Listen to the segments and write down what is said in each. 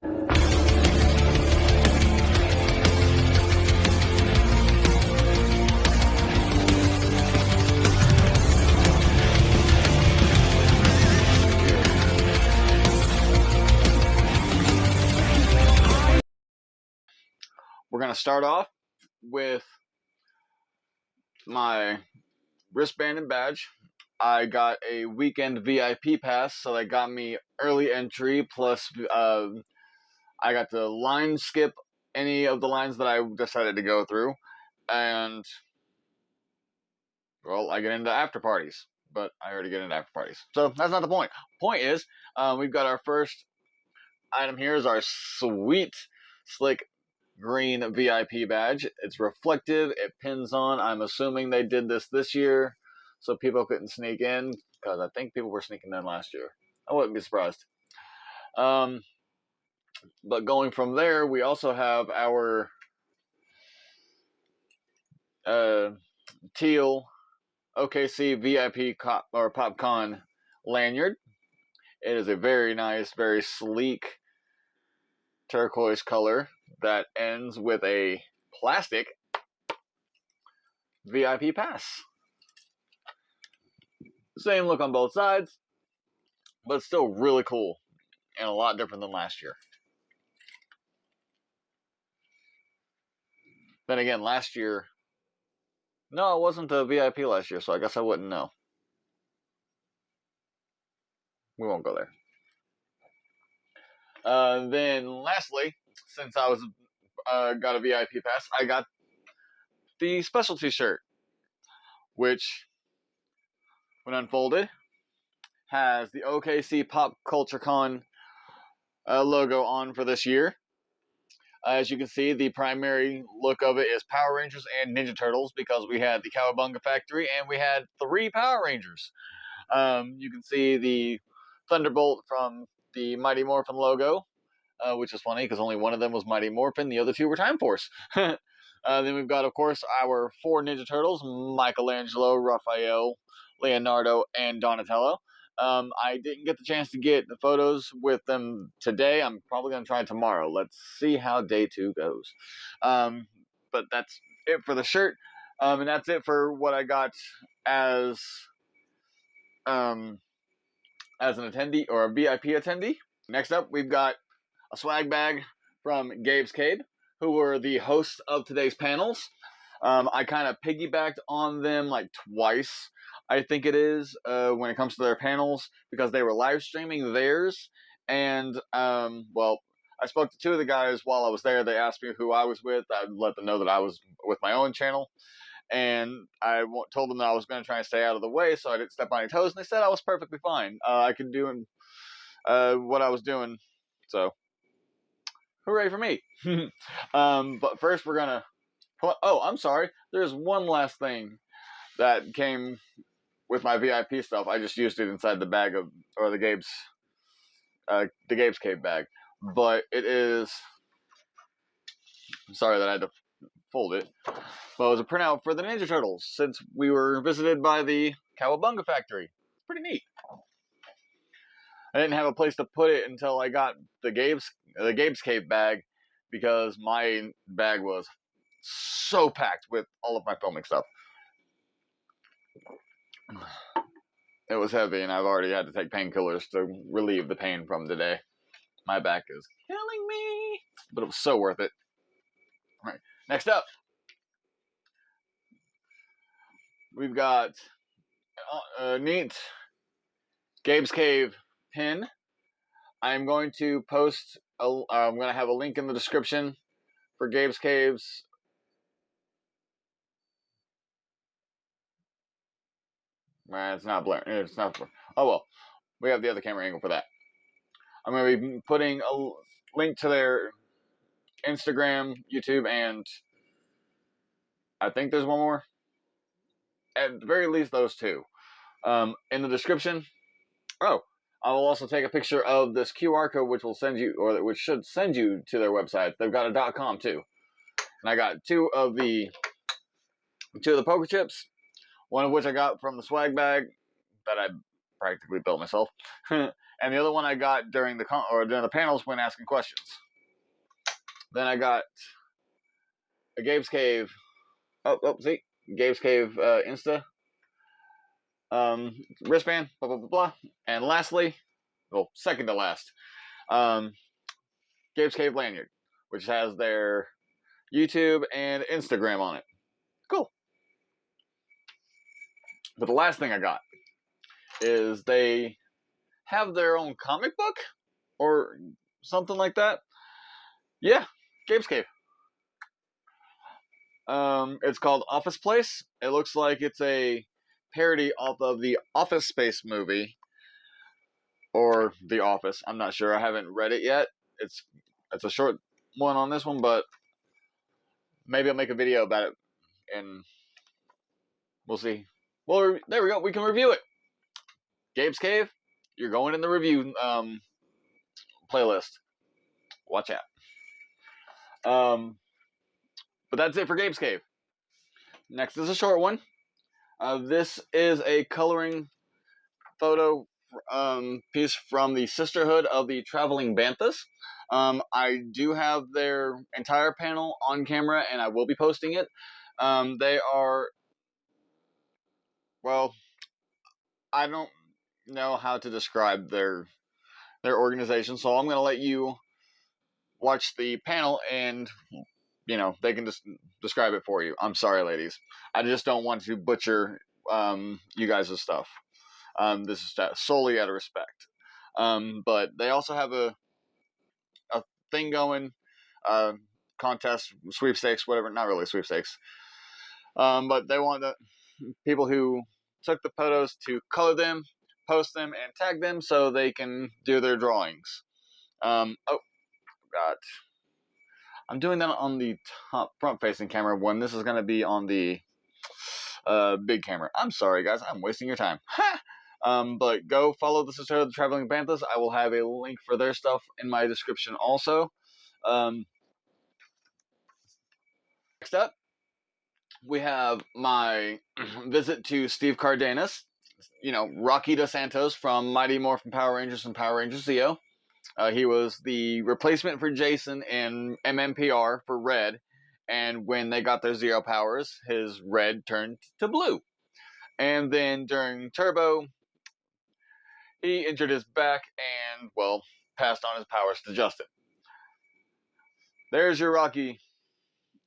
We're going to start off with my wristband and badge. I got a weekend VIP pass, so that got me early entry, plus I got to line skip any of the lines that I decided to go through, and, well, I get into after parties, but I already get into after parties. So that's not the point. Point is, we've got our first item here is our sweet, slick, green VIP badge. It's reflective, it pins on. I'm assuming they did this year so people couldn't sneak in, because I think people were sneaking in last year. I wouldn't be surprised. But going from there, we also have our teal OKC VIP PopCon lanyard. It is a very nice, very sleek turquoise color that ends with a plastic VIP pass. Same look on both sides, but still really cool and a lot different than last year. Then again, last year, no, it wasn't a VIP last year, so I guess I wouldn't know. We won't go there. Then lastly, since I was got a VIP pass, I got the specialty shirt, which, when unfolded, has the OKC Pop Culture Con logo on for this year. As you can see, the primary look of it is Power Rangers and Ninja Turtles, because we had the Cowabunga Factory and we had 3 Power Rangers. You can see the Thunderbolt from the Mighty Morphin logo, which is funny because only one of them was Mighty Morphin, the other 2 were Time Force. Then we've got, of course, our 4 Ninja Turtles: Michelangelo, Raphael, Leonardo, and Donatello. I didn't get the chance to get the photos with them today. I'm probably going to try tomorrow. Let's see how day 2 goes. But that's it for the shirt. And that's it for what I got as an attendee, or a VIP attendee. Next up, we've got a swag bag from Gabe's Cave, who were the hosts of today's panels. I kind of piggybacked on them like twice, I think it is, when it comes to their panels, because they were live streaming theirs. And, well, I spoke to 2 of the guys while I was there. They asked me who I was with. I let them know that I was with my own channel. And I told them that I was going to try and stay out of the way so I didn't step on any toes. And they said I was perfectly fine. I could do what I was doing. So, hooray for me. But first we're going to... Oh, I'm sorry. There's one last thing that came with my VIP stuff. I just used it inside the bag of, or the Gabe's Cave bag. But it is... I'm sorry that I had to fold it. But it was a printout for the Ninja Turtles, since we were visited by the Cowabunga Factory. It's pretty neat. I didn't have a place to put it until I got the Gabe's Cave bag, because my bag was so packed with all of my filming stuff. It was heavy, and I've already had to take painkillers to relieve the pain from today. My back is killing me, but it was so worth it. All right, next up, we've got a neat Gabe's Cave pin. I'm going to post, I'm going to have a link in the description for Gabe's Cave's it's not blurring. It's not blurring. Oh well, we have the other camera angle for that. I'm going to be putting a link to their Instagram, YouTube, and I think there's one more. At the very least, those 2 in the description. Oh, I will also take a picture of this QR code, which will send you, or which should send you to their website. They've got a .com too, and I got 2 of the poker chips. One of which I got from the swag bag that I practically built myself. And the other one I got during the panels when asking questions. Then I got a Gabe's Cave. See, Gabe's Cave Insta wristband. Blah blah blah blah. And lastly, well, second to last, Gabe's Cave lanyard, which has their YouTube and Instagram on it. Cool. But the last thing I got is they have their own comic book or something like that. Yeah, Gabe's Cave. It's called Office Place. It looks like it's a parody off of the Office Space movie or The Office. I'm not sure. I haven't read it yet. It's a short one on this one, but maybe I'll make a video about it and we'll see. Well, there we go. We can review it. Gabe's Cave. You're going in the review playlist. Watch out. But that's it for Gabe's Cave. Next is a short one. This is a coloring photo piece from the Sisterhood of the Traveling Banthas. I do have their entire panel on camera, and I will be posting it. They are, well, I don't know how to describe their organization, so I'm going to let you watch the panel and they can just describe it for you. I'm sorry, ladies. I just don't want to butcher you guys' stuff. This is solely out of respect. But they also have a thing going, contest, sweepstakes, whatever. Not really sweepstakes. But they want the people who took the photos to color them, post them, and tag them so they can do their drawings. Oh, God. I'm doing that on the top front-facing camera when this is going to be on the big camera. I'm sorry, guys. I'm wasting your time. But go follow the Sisterhood of the Traveling Banthas. I will have a link for their stuff in my description also. Next up, we have my visit to Steve Cardenas. Rocky DeSantos from Mighty Morphin Power Rangers and Power Rangers Zeo. He was the replacement for Jason in MMPR for Red, and when they got their Zeo powers, his red turned to blue. And then during Turbo, he injured his back and, well, passed on his powers to Justin. There's your Rocky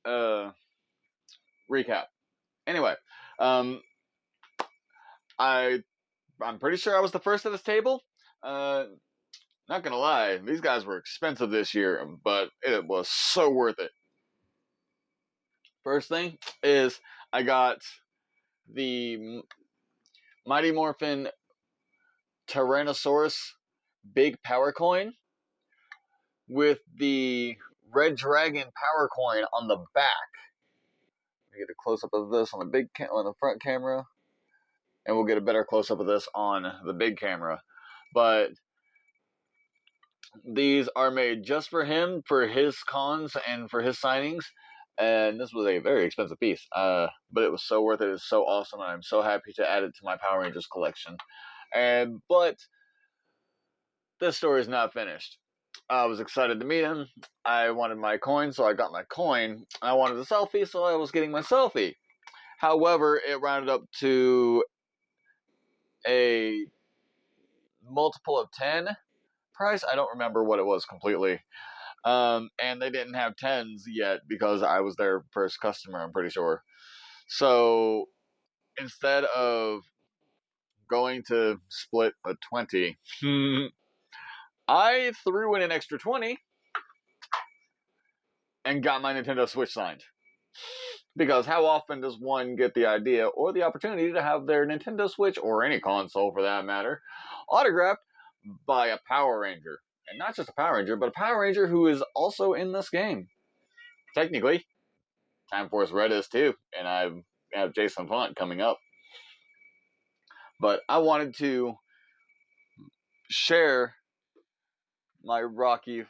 recap. Anyway, I'm pretty sure I was the first at this table. Not gonna lie, these guys were expensive this year, but it was so worth it. First thing is I got the Mighty Morphin Tyrannosaurus Big Power Coin with the Red Dragon Power Coin on the back. We get a close up of this on the front camera, and we'll get a better close up of this on the big camera. But these are made just for him, for his cons and for his signings. And this was a very expensive piece, but it was so worth it. It's so awesome, and I'm so happy to add it to my Power Rangers collection. But this story is not finished. I was excited to meet him. I wanted my coin, so I got my coin. I wanted a selfie, so I was getting my selfie. However, it rounded up to a multiple of 10 price. I don't remember what it was completely. And they didn't have 10s yet because I was their first customer, I'm pretty sure. So instead of going to split a 20, I threw in an extra 20 and got my Nintendo Switch signed. Because how often does one get the idea or the opportunity to have their Nintendo Switch, or any console for that matter, autographed by a Power Ranger? And not just a Power Ranger, but a Power Ranger who is also in this game. Technically, Time Force Red is too, and I have Jason Font coming up. But I wanted to share my Rocky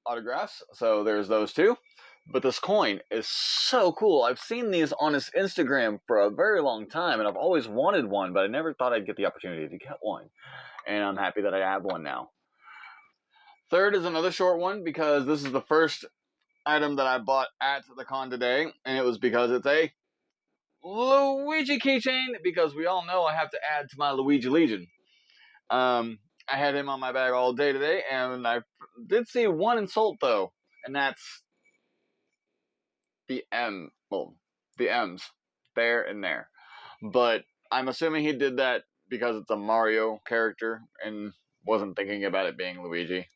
autographs, so there's those two. But this coin is so cool. I've seen these on his Instagram for a very long time, and I've always wanted one, but I never thought I'd get the opportunity to get one. And I'm happy that I have one now. Third is another short one, because this is the first item that I bought at the con today, and it was because it's a Luigi keychain, because we all know I have to add to my Luigi Legion. I had him on my bag all day today, and I did see one insult though, and that's the M's there and there. But I'm assuming he did that because it's a Mario character and wasn't thinking about it being Luigi.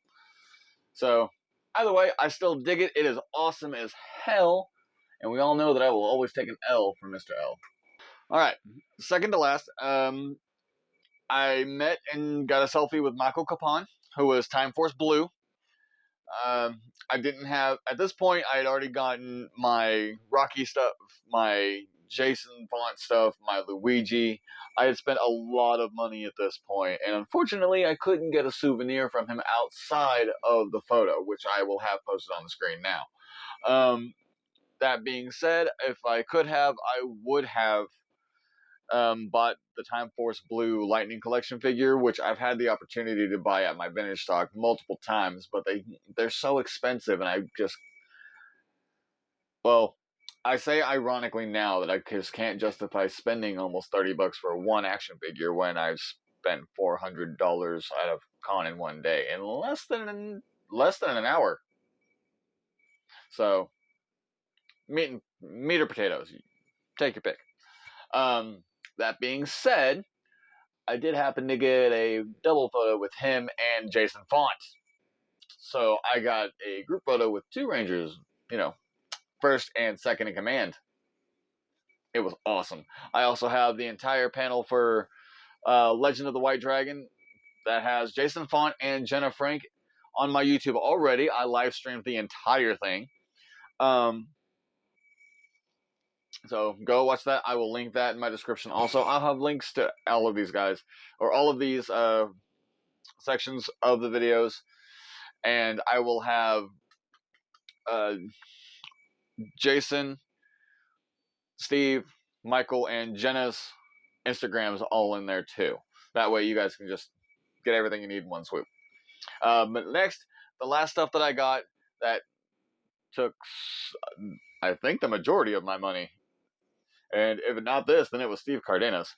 So, either way, I still dig it. It is awesome as hell, and we all know that I will always take an L for Mr. L. Alright, second to last, I met and got a selfie with Michael Capon, who was Time Force Blue. I didn't have, at this point, I had already gotten my Rocky stuff, my Jason Font stuff, my Luigi. I had spent a lot of money at this point, and unfortunately, I couldn't get a souvenir from him outside of the photo, which I will have posted on the screen now. That being said, if I could have, I would have bought the Time Force Blue Lightning Collection figure, which I've had the opportunity to buy at my vintage stock multiple times, but they're so expensive, and I just, well, I say ironically now that I just can't justify spending almost $30 for one action figure when I've spent $400 out of con in one day in less than an hour. So, meat or potatoes, take your pick. That being said, I did happen to get a double photo with him and Jason Font. So I got a group photo with two Rangers, first and second in command. It was awesome. I also have the entire panel for Legend of the White Dragon that has Jason Font and Jenna Frank on my YouTube already. I live streamed the entire thing. So go watch that. I will link that in my description. Also, I'll have links to all of these guys, or all of these sections of the videos, and I will have Jason, Steve, Michael, and Jenna's Instagrams all in there too. That way you guys can just get everything you need in one swoop. But next, the last stuff that I got that took, I think, the majority of my money. And if not this, then it was Steve Cardenas.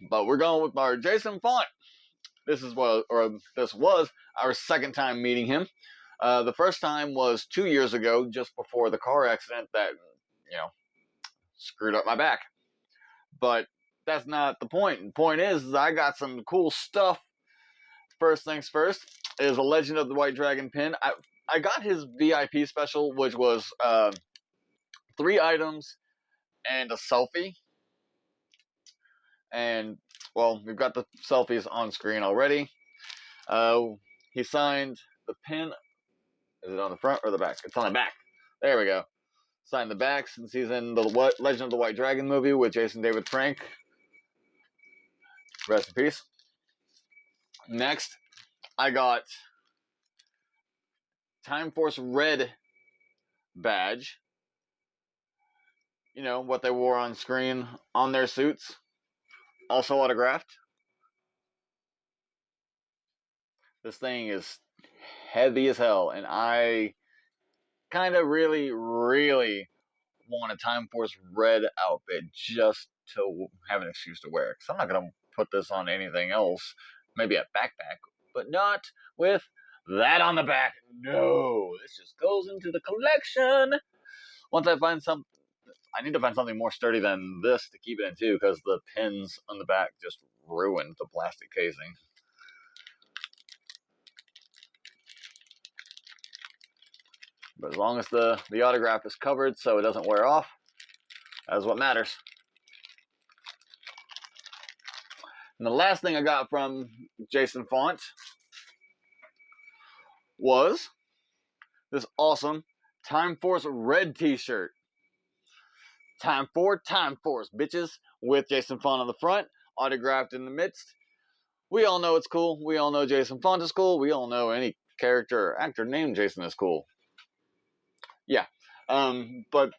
But we're going with our Jason Font. This was our second time meeting him. The first time was 2 years ago, just before the car accident that, screwed up my back. But that's not the point. The point is I got some cool stuff. First things first is a Legend of the White Dragon pin. I got his VIP special, which was 3 items and a selfie. And, well, we've got the selfies on screen already. He signed the pin. Is it on the front or the back? It's on the back. There we go. Signed the back since he's in the Legend of the White Dragon movie with Jason David Frank. Rest in peace. Next, I got Time Force Red badge. What they wore on screen on their suits. Also autographed. This thing is heavy as hell, and I kind of really, really want a Time Force Red outfit just to have an excuse to wear it. Because I'm not going to put this on anything else. Maybe a backpack, but not with that on the back. No, this just goes into the collection. Once I find some, I need to find something more sturdy than this to keep it in too, because the pins on the back just ruined the plastic casing. But as long as the autograph is covered so it doesn't wear off, that's what matters. And the last thing I got from Jason Font was this awesome Time Force Red t-shirt. Time Force, bitches, with Jason Font on the front, autographed in the midst. We all know it's cool. We all know Jason Font is cool. We all know any character or actor named Jason is cool. Yeah. But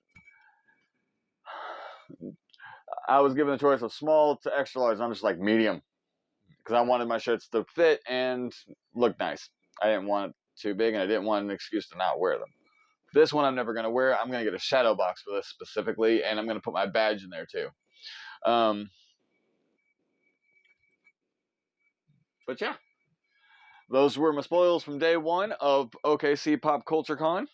I was given a choice of small to extra large, and I'm just like medium. Because I wanted my shirts to fit and look nice. I didn't want it too big, and I didn't want an excuse to not wear them. This one I'm never going to wear. I'm going to get a shadow box for this specifically, and I'm going to put my badge in there too. But yeah, those were my spoils from day one of OKC Pop Culture Con.